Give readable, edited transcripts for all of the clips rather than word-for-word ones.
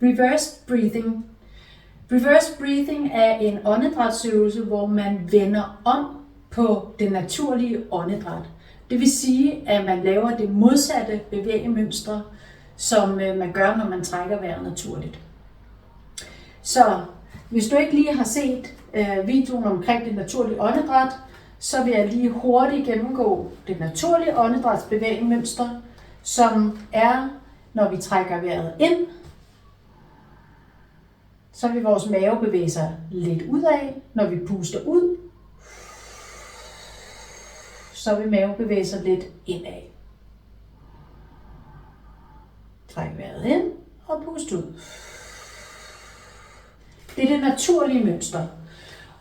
Reverse breathing. Reverse breathing er en åndedrætsøvelse, hvor man vender om på det naturlige åndedræt. Det vil sige, at man laver det modsatte bevægemønstre, som man gør, når man trækker vejret naturligt. Så hvis du ikke lige har set videoen omkring det naturlige åndedræt, så vil jeg lige hurtigt gennemgå det naturlige åndedrætsbevægemønster, som er, når vi trækker vejret ind, så vil vores mave bevæge sig lidt udad. Når vi puster ud, så vil maven bevæge sig lidt indad. Træk vejret ind og pust ud. Det er det naturlige mønster.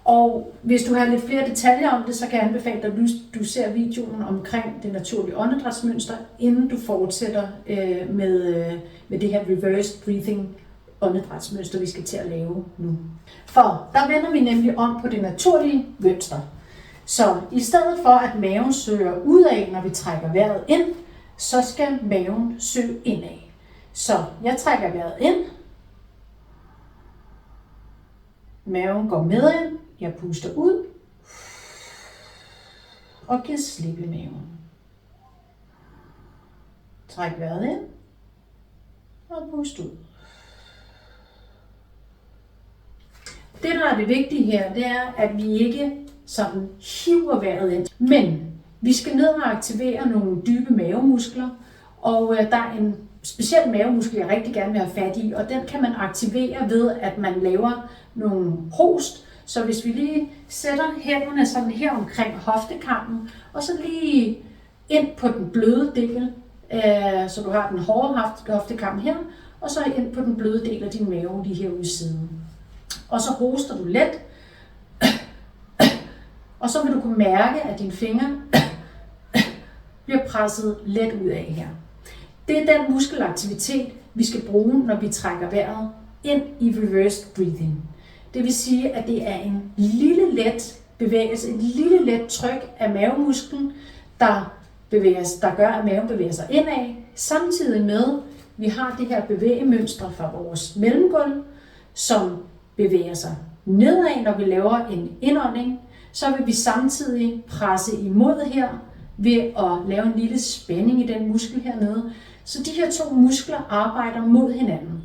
Og hvis du har lidt flere detaljer om det, så kan jeg anbefale dig, at du ser videoen omkring det naturlige åndedrætsmønster, inden du fortsætter med det her reverse breathing åndedrætsmønster, vi skal til at lave nu. For der vender vi nemlig om på det naturlige mønster. Så i stedet for at maven søger udad, når vi trækker vejret ind, så skal maven søge indad. Så jeg trækker vejret ind. Maven går med ind. Jeg puster ud. Og giver slip i maven. Træk vejret ind. Og pust ud. Det, der er det vigtige her, det er, at vi ikke sådan hiver vejret ind. Men vi skal ned og aktivere nogle dybe mavemuskler. Og der er en speciel mavemuskel, jeg rigtig gerne vil have fat i. Og den kan man aktivere ved, at man laver nogle host. Så hvis vi lige sætter hænderne sådan her omkring hoftekammen, og så lige ind på den bløde del, så du har den hårde hoftekam her, og så ind på den bløde del af din mave lige herude i siden. Og så hoster du let, og så vil du kunne mærke, at dine fingre bliver presset let ud af her. Det er den muskelaktivitet, vi skal bruge, når vi trækker vejret ind i reverse breathing. Det vil sige, at det er en lille let bevægelse, et lille let tryk af mavemusklen, der gør, at maven bevæger sig indad, samtidig med, at vi har det her bevægemønster fra vores mellemgulv, som bevæger sig nedad, når vi laver en indånding. Så vil vi samtidig presse imod her ved at lave en lille spænding i den muskel hernede. Så de her to muskler arbejder mod hinanden.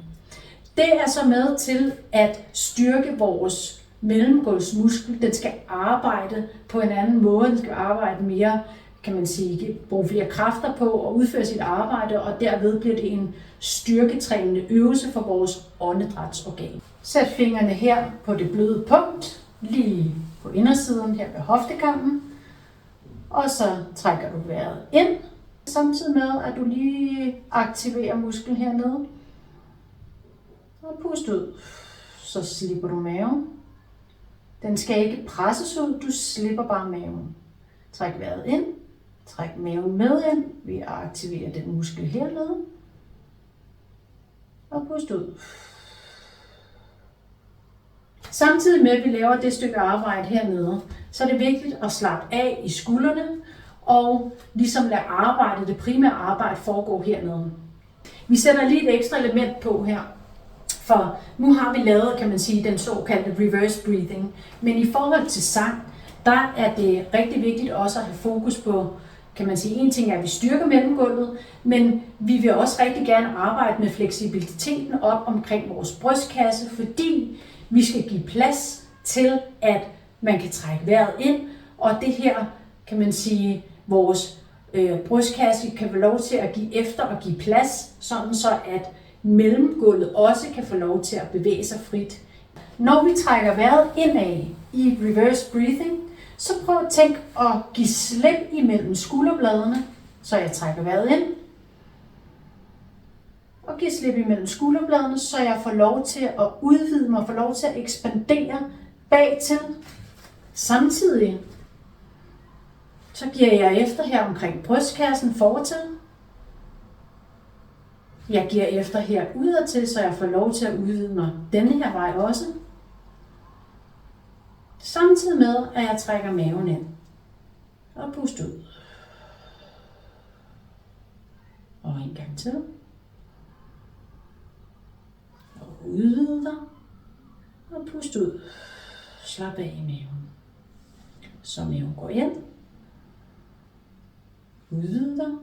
Det er så med til at styrke vores mellemgulvsmuskel. Den skal arbejde på en anden måde. Den skal arbejde mere, kan man sige, bruge flere kræfter på og udføre sit arbejde, og derved bliver det en styrketrænende øvelse for vores åndedrætsorgan. Sæt fingrene her på det bløde punkt, lige på indersiden her ved hoftekammen, og så trækker du vejret ind, samtidig med at du lige aktiverer musklen hernede. Og pust ud. Så slipper du maven. Den skal ikke presses ud, du slipper bare maven. Træk vejret ind. Træk maven med ind ved at aktivere den muskel hernede. Og pust ud. Samtidig med, at vi laver det stykke arbejde hernede, så er det vigtigt at slappe af i skuldrene og ligesom lade det primære arbejde foregå hernede. Vi sætter lige et ekstra element på her. For nu har vi lavet, kan man sige, den såkaldte reverse breathing. Men i forhold til sang, der er det rigtig vigtigt også at have fokus på, kan man sige, en ting er, at vi styrker mellemgulvet, men vi vil også rigtig gerne arbejde med fleksibiliteten op omkring vores brystkasse, fordi vi skal give plads til, at man kan trække vejret ind, og det her, kan man sige, vores brystkasse kan få lov til at give efter og give plads, sådan så at mellemgulvet også kan få lov til at bevæge sig frit. Når vi trækker vejret indad i reverse breathing, så prøv at tænke at give slip imellem skulderbladene, så jeg trækker vejret ind. Og give slip imellem skulderbladene, så jeg får lov til at udvide mig, får lov til at ekspandere bagtil. Samtidig så giver jeg efter her omkring brystkassen fortil. Jeg giver efter her udadtil, så jeg får lov til at udvide mig denne her vej også. Samtidig med, at jeg trækker maven ind. Og pust ud. Og en gang til. Og Pust ud. Slap af i maven. Så maven går ind. Udvid dig.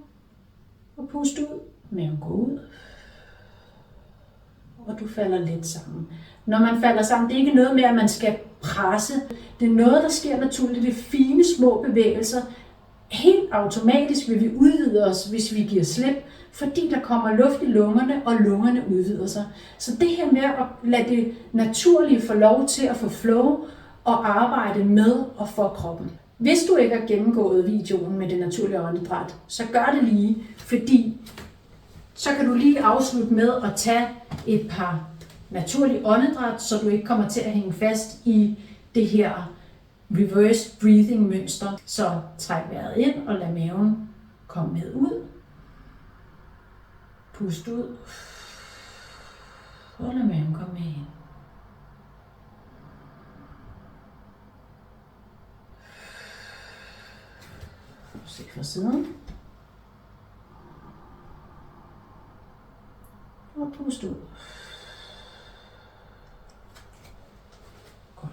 Og pust ud. Maven går ud. Og du falder let sammen. Når man falder sammen, det er ikke noget med, at man skal presse. Det er noget, der sker naturligt. Det er fine, små bevægelser. Helt automatisk vil vi udvide os, hvis vi giver slip, fordi der kommer luft i lungerne, og lungerne udvider sig. Så det her med at lade det naturlige få lov til at få flow og arbejde med og for kroppen. Hvis du ikke har gennemgået videoen med det naturlige åndedræt, så gør det lige, fordi så kan du lige afslutte med at tage et par naturlige åndedræt, så du ikke kommer til at hænge fast i det her reverse breathing mønster. Så træk vejret ind og lad maven komme med ud. Pust ud. Og lad maven komme med ind. Se fra siden. Og pust ud. Godt.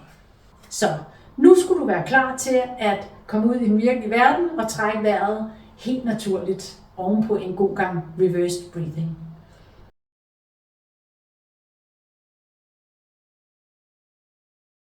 Så nu skulle du være klar til at komme ud i den virkelige verden og trække vejret helt naturligt ovenpå en god gang reversed breathing.